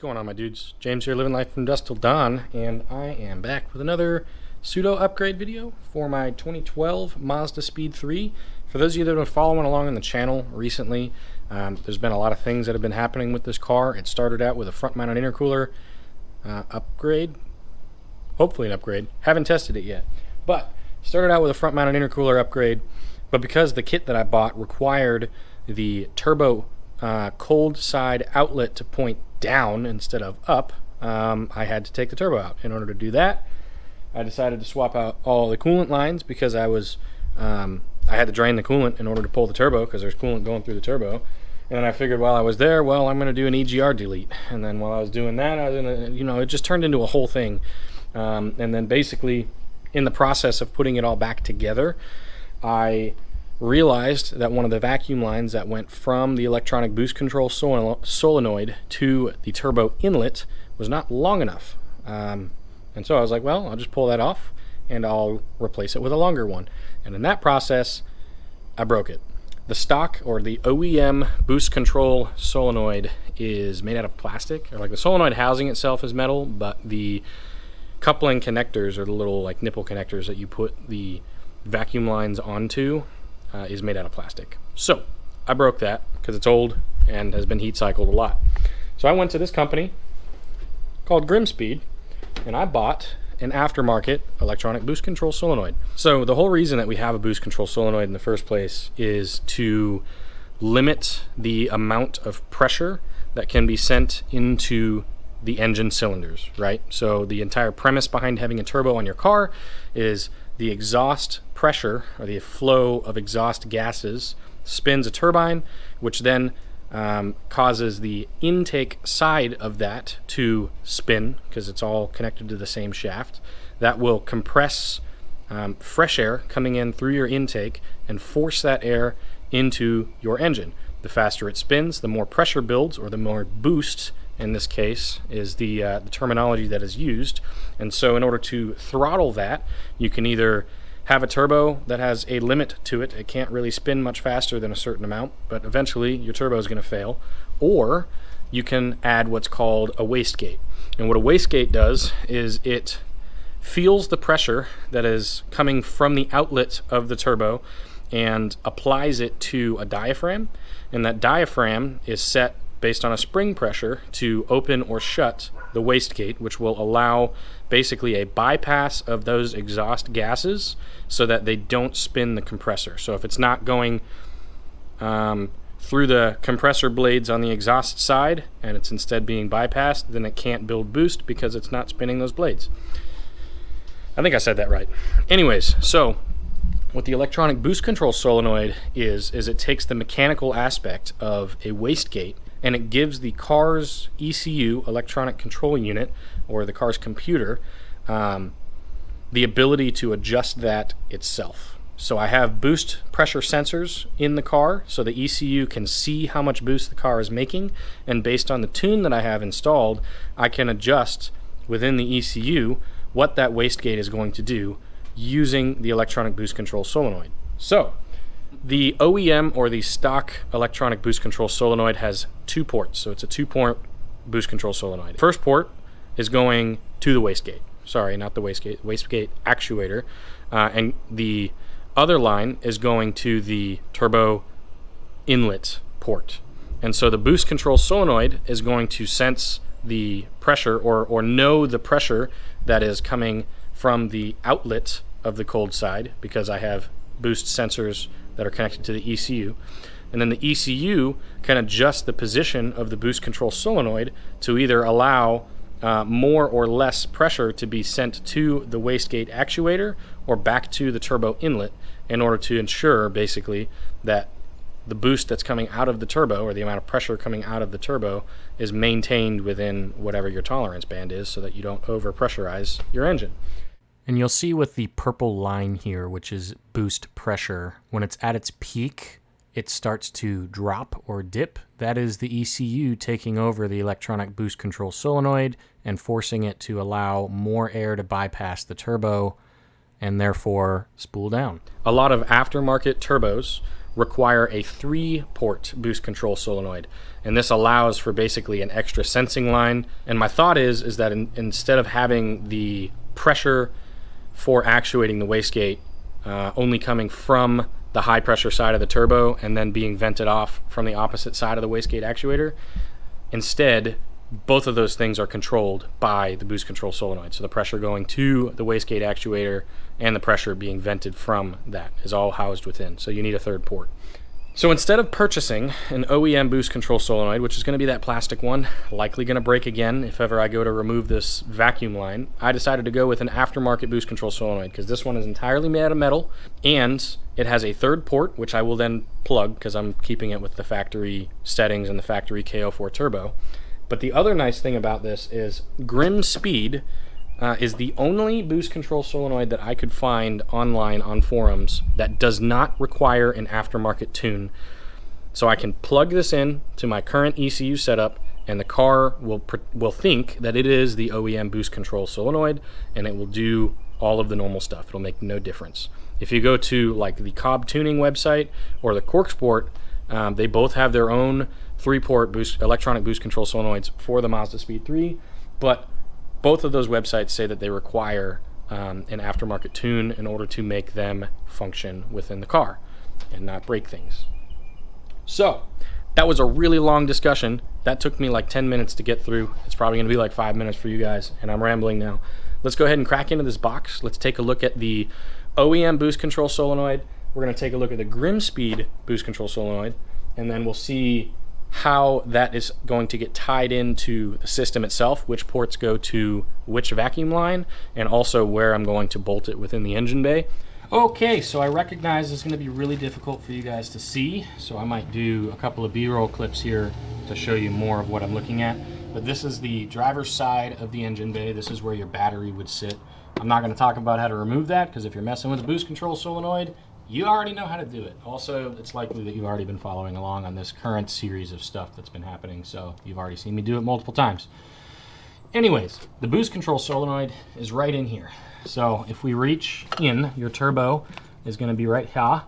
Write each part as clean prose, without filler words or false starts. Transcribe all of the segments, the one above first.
What's going on, my dudes? James here, living life from dusk till dawn, and I am back with another pseudo upgrade video for my 2012 Mazdaspeed 3. For those of you that have been following along on the channel recently, there's been a lot of things that have been happening with this car. It started out with a front-mounted intercooler upgrade, hopefully an upgrade. Haven't tested it yet, but started out with a front-mounted intercooler upgrade. But because the kit that I bought required the turbo cold side outlet to point down instead of up, I had to take the turbo out. In order to do that, I decided to swap out all the coolant lines because I had to drain the coolant in order to pull the turbo because there's coolant going through the turbo. And then I figured while I was there, well, I'm going to do an EGR delete. And then while I was doing that, I was going to, it just turned into a whole thing. And then basically, in the process of putting it all back together, I realized that one of the vacuum lines that went from the electronic boost control solenoid to the turbo inlet was not long enough. And so I was like, well, I'll just pull that off and I'll replace it with a longer one. And in that process, I broke it. The stock, or the OEM boost control solenoid, is made out of plastic. Or like the solenoid housing itself is metal, but the coupling connectors, or the little like nipple connectors that you put the vacuum lines onto, is made out of plastic. So I broke that because it's old and has been heat cycled a lot. So I went to this company called GrimmSpeed and I bought an aftermarket electronic boost control solenoid. So the whole reason that we have a boost control solenoid in the first place is to limit the amount of pressure that can be sent into the engine cylinders, right? So the entire premise behind having a turbo on your car is the exhaust pressure, or the flow of exhaust gases, spins a turbine, which then causes the intake side of that to spin because it's all connected to the same shaft. That will compress fresh air coming in through your intake and force that air into your engine. The faster it spins, the more pressure builds, or the more boost, in this case, is the terminology that is used. And so in order to throttle that, you can either have a turbo that has a limit to it. It can't really spin much faster than a certain amount, but eventually your turbo is going to fail. Or you can add what's called a wastegate. And what a wastegate does is it feels the pressure that is coming from the outlet of the turbo and applies it to a diaphragm. And that diaphragm is set based on a spring pressure to open or shut the wastegate, which will allow basically a bypass of those exhaust gases so that they don't spin the compressor. So if it's not going through the compressor blades on the exhaust side and it's instead being bypassed, then it can't build boost because it's not spinning those blades. I think I said that right. Anyways, so what the electronic boost control solenoid is it takes the mechanical aspect of a wastegate and it gives the car's ECU, electronic control unit, or the car's computer, the ability to adjust that itself. So I have boost pressure sensors in the car, so the ECU can see how much boost the car is making, and based on the tune that I have installed, I can adjust within the ECU what that wastegate is going to do using the electronic boost control solenoid. So the OEM, or the stock electronic boost control solenoid, has two ports. So it's a two-port boost control solenoid. First port is going to the wastegate. Sorry, not the wastegate actuator. And the other line is going to the turbo inlet port. And so the boost control solenoid is going to sense the pressure, or know the pressure that is coming from the outlet of the cold side, because I have boost sensors that are connected to the ECU. And then the ECU can adjust the position of the boost control solenoid to either allow more or less pressure to be sent to the wastegate actuator or back to the turbo inlet, in order to ensure basically that the boost that's coming out of the turbo, or the amount of pressure coming out of the turbo, is maintained within whatever your tolerance band is, so that you don't over pressurize your engine. And you'll see with the purple line here, which is boost pressure, when it's at its peak, it starts to drop or dip. That is the ECU taking over the electronic boost control solenoid and forcing it to allow more air to bypass the turbo and therefore spool down. A lot of aftermarket turbos require a 3-port boost control solenoid. And this allows for basically an extra sensing line. And my thought is that instead of having the pressure for actuating the wastegate only coming from the high pressure side of the turbo and then being vented off from the opposite side of the wastegate actuator, instead both of those things are controlled by the boost control solenoid. So the pressure going to the wastegate actuator and the pressure being vented from that is all housed within. So you need a 3rd port. So instead of purchasing an OEM boost control solenoid, which is going to be that plastic one, likely going to break again if ever I go to remove this vacuum line, I decided to go with an aftermarket boost control solenoid because this one is entirely made out of metal and it has a 3rd port, which I will then plug because I'm keeping it with the factory settings and the factory KO4 turbo. But the other nice thing about this is GrimmSpeed is the only boost control solenoid that I could find online on forums that does not require an aftermarket tune. So I can plug this in to my current ECU setup and the car will think that it is the OEM boost control solenoid and it will do all of the normal stuff. It'll make no difference. If you go to like the Cobb Tuning website or the Corksport, they both have their own 3-port electronic boost control solenoids for the Mazdaspeed 3, but both of those websites say that they require an aftermarket tune in order to make them function within the car and not break things. So that was a really long discussion. That took me like 10 minutes to get through. It's probably going to be like 5 minutes for you guys, and I'm rambling now. Let's go ahead and crack into this box. Let's take a look at the OEM boost control solenoid. We're going to take a look at the GrimmSpeed boost control solenoid, and then we'll see how that is going to get tied into the system itself, which ports go to which vacuum line, and also where I'm going to bolt it within the engine bay. Okay, so I recognize it's going to be really difficult for you guys to see, so I might do a couple of B-roll clips here to show you more of what I'm looking at. But this is the driver's side of the engine bay. This is where your battery would sit. I'm not going to talk about how to remove that, because if you're messing with a boost control solenoid, you already know how to do it. Also, it's likely that you've already been following along on this current series of stuff that's been happening, so you've already seen me do it multiple times. Anyways, the boost control solenoid is right in here. So if we reach in, your turbo is going to be right here,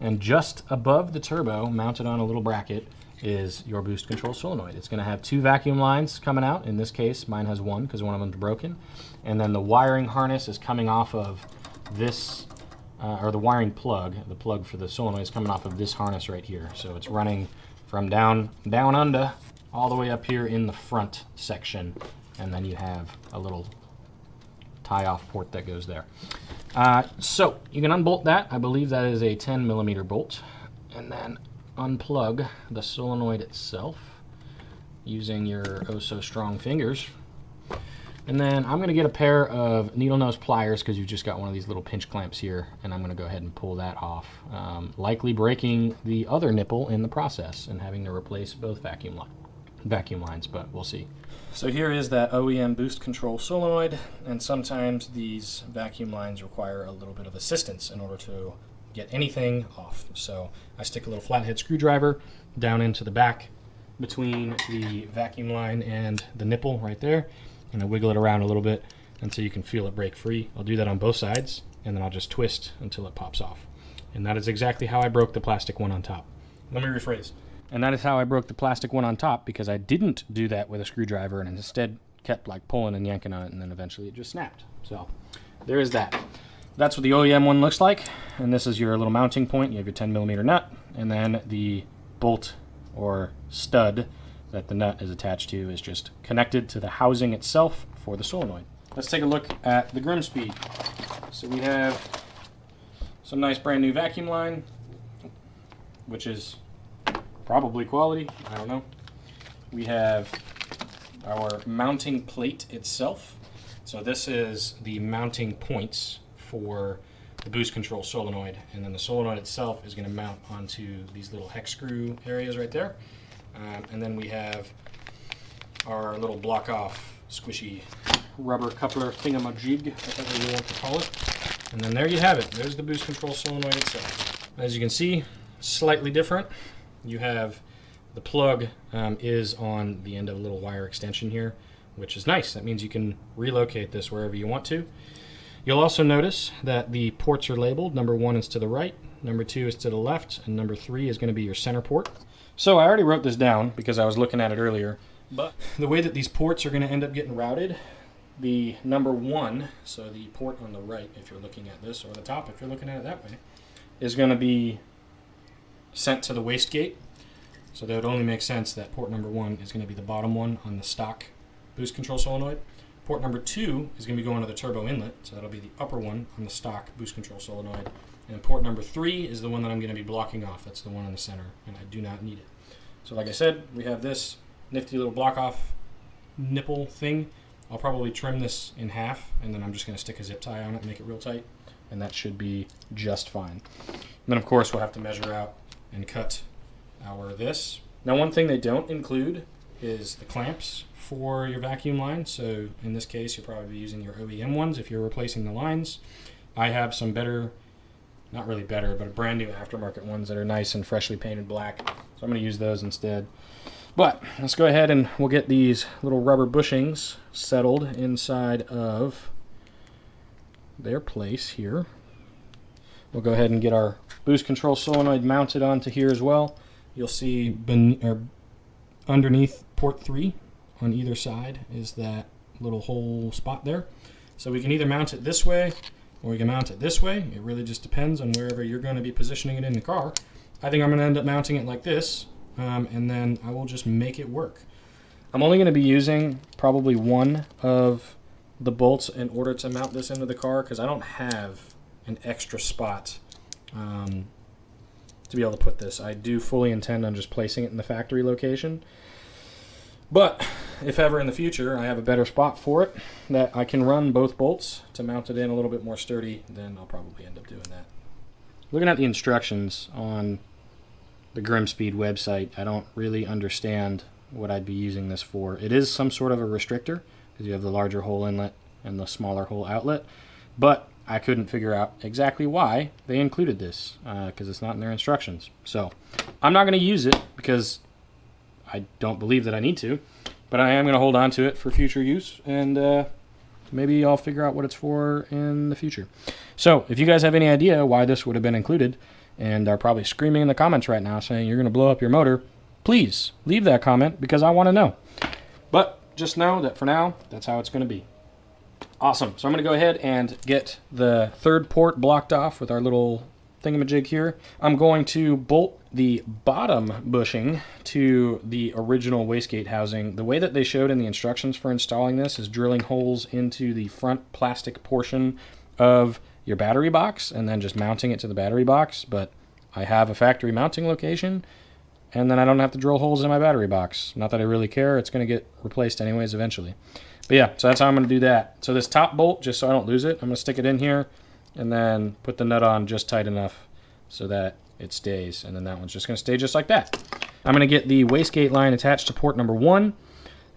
and just above the turbo, mounted on a little bracket, is your boost control solenoid. It's going to have 2 vacuum lines coming out. In this case, mine has 1 because one of them's broken. And then the wiring harness is coming off of this or the wiring plug, the plug for the solenoid is coming off of this harness right here. So it's running from down under all the way up here in the front section, and then you have a little tie-off port that goes there. So you can unbolt that. I believe that is a 10mm bolt, and then unplug the solenoid itself using your oh-so-strong fingers. And then I'm going to get a pair of needle nose pliers because you've just got one of these little pinch clamps here, and I'm going to go ahead and pull that off, likely breaking the other nipple in the process and having to replace both vacuum lines, but we'll see. So here is that OEM boost control solenoid, and sometimes these vacuum lines require a little bit of assistance in order to get anything off. So I stick a little flathead screwdriver down into the back between the vacuum line and the nipple right there, and I wiggle it around a little bit until you can feel it break free. I'll do that on both sides, and then I'll just twist until it pops off. And that is exactly how I broke the plastic one on top. Let me rephrase. And that is how I broke the plastic one on top, because I didn't do that with a screwdriver and instead kept like pulling and yanking on it, and then eventually it just snapped. So there is that. That's what the OEM one looks like, and this is your little mounting point. You have your 10mm nut, and then the bolt or stud that the nut is attached to is just connected to the housing itself for the solenoid. Let's take a look at the GrimmSpeed. So we have some nice brand new vacuum line, which is probably quality, I don't know. We have our mounting plate itself. So this is the mounting points for the boost control solenoid, and then the solenoid itself is going to mount onto these little hex screw areas right there. And then we have our little block off squishy rubber coupler thingamajig, whatever you want to call it. And then there you have it. There's the boost control solenoid itself. As you can see, slightly different. You have the plug is on the end of a little wire extension here, which is nice. That means you can relocate this wherever you want to. You'll also notice that the ports are labeled. Number 1 is to the right, number 2 is to the left, and number 3 is going to be your center port. So I already wrote this down because I was looking at it earlier, but the way that these ports are going to end up getting routed, the number 1, so the port on the right if you're looking at this, or the top if you're looking at it that way, is going to be sent to the wastegate. So that would only make sense that port number 1 is going to be the bottom one on the stock boost control solenoid. Port number 2 is going to be going to the turbo inlet, so that'll be the upper one on the stock boost control solenoid. And port number 3 is the one that I'm going to be blocking off. That's the one in the center, and I do not need it. So like I said, we have this nifty little block off nipple thing. I'll probably trim this in half, and then I'm just going to stick a zip tie on it and make it real tight, and that should be just fine. And then of course we'll have to measure out and cut our this. Now one thing they don't include is the clamps for your vacuum line. So in this case you'll probably be using your OEM ones if you're replacing the lines. I have some better, not really better, but brand new aftermarket ones that are nice and freshly painted black. So I'm going to use those instead. But let's go ahead and we'll get these little rubber bushings settled inside of their place here. We'll go ahead and get our boost control solenoid mounted onto here as well. You'll see underneath port 3 on either side is that little hole spot there. So we can either mount it this way or we can mount it this way. It really just depends on wherever you're going to be positioning it in the car. I think I'm going to end up mounting it like this, and then I will just make it work. I'm only going to be using probably one of the bolts in order to mount this into the car because I don't have an extra spot to be able to put this. I do fully intend on just placing it in the factory location. But if ever in the future I have a better spot for it that I can run both bolts to mount it in a little bit more sturdy, then I'll probably end up doing that. Looking at the instructions on the GrimmSpeed website, I don't really understand what I'd be using this for. It is some sort of a restrictor because you have the larger hole inlet and the smaller hole outlet, but I couldn't figure out exactly why they included this because it's not in their instructions. So I'm not going to use it because I don't believe that I need to, but I am going to hold on to it for future use, and maybe I'll figure out what it's for in the future. So if you guys have any idea why this would have been included and are probably screaming in the comments right now saying you're going to blow up your motor, please leave that comment because I want to know. But just know that for now, that's how it's going to be. Awesome. So I'm going to go ahead and get the third port blocked off with our little thingamajig here. I'm going to bolt the bottom bushing to the original wastegate housing. The way that they showed in the instructions for installing this is drilling holes into the front plastic portion of your battery box and then just mounting it to the battery box. But I have a factory mounting location, and then I don't have to drill holes in my battery box. Not that I really care. It's going to get replaced anyways eventually. But yeah, so that's how I'm going to do that. So this top bolt, just so I don't lose it, I'm going to stick it in here and then put the nut on just tight enough so that it stays. And then that one's just going to stay just like that. I'm going to get the wastegate line attached to port number 1,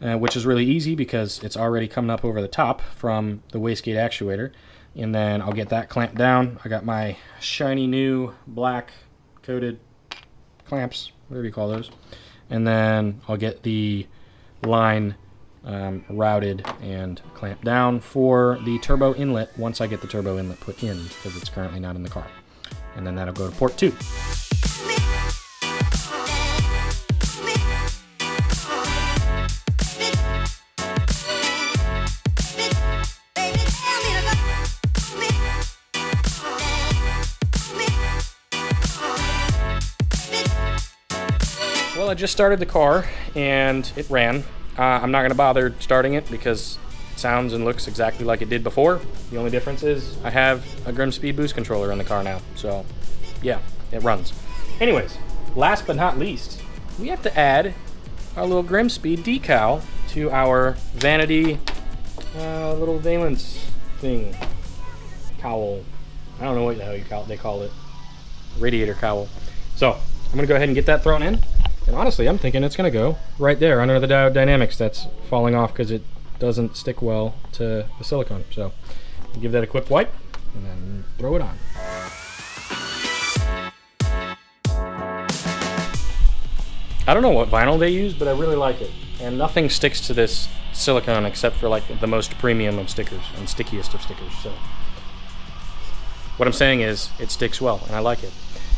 which is really easy because it's already coming up over the top from the wastegate actuator. And then I'll get that clamped down. I got my shiny new black coated clamps, whatever you call those. And then I'll get the line routed and clamped down for the turbo inlet once I get the turbo inlet put in because it's currently not in the car. And then that'll go to port 2. Well, I just started the car and it ran. I'm not going to bother starting it because it sounds and looks exactly like it did before. The only difference is I have a GrimmSpeed boost controller in the car now. So, yeah, it runs. Anyways, last but not least, we have to add our little GrimmSpeed decal to our vanity little valence thing. Cowl. I don't know what the hell they call it. Radiator cowl. So, I'm going to go ahead and get that thrown in. And honestly, I'm thinking it's going to go right there under the diode dynamics that's falling off because it doesn't stick well to the silicone. So give that a quick wipe and then throw it on. I don't know what vinyl they use, but I really like it. And nothing sticks to this silicone except for like the most premium of stickers and stickiest of stickers. So what I'm saying is it sticks well and I like it.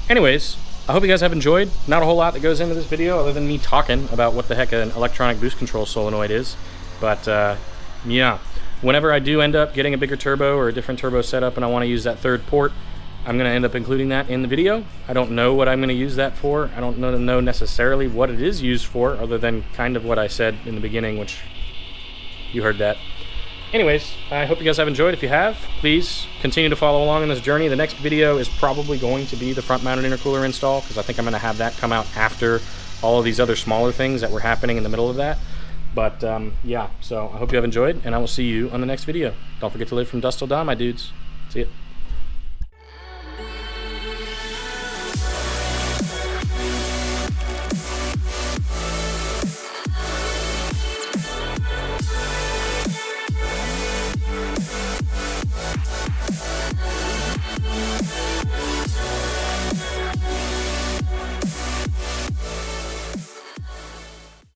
Anyways, I hope you guys have enjoyed. Not a whole lot that goes into this video other than me talking about what the heck an electronic boost control solenoid is. But yeah, whenever I do end up getting a bigger turbo or a different turbo setup and I want to use that third port, I'm going to end up including that in the video. I don't know what I'm going to use that for. I don't know necessarily what it is used for, other than kind of what I said in the beginning, which you heard that. Anyways, I hope you guys have enjoyed. If you have, please continue to follow along in this journey. The next video is probably going to be the front-mounted intercooler install, because I think I'm going to have that come out after all of these other smaller things that were happening in the middle of that. But yeah, so I hope you have enjoyed, and I will see you on the next video. Don't forget to live from dusk till dawn, my dudes. See ya.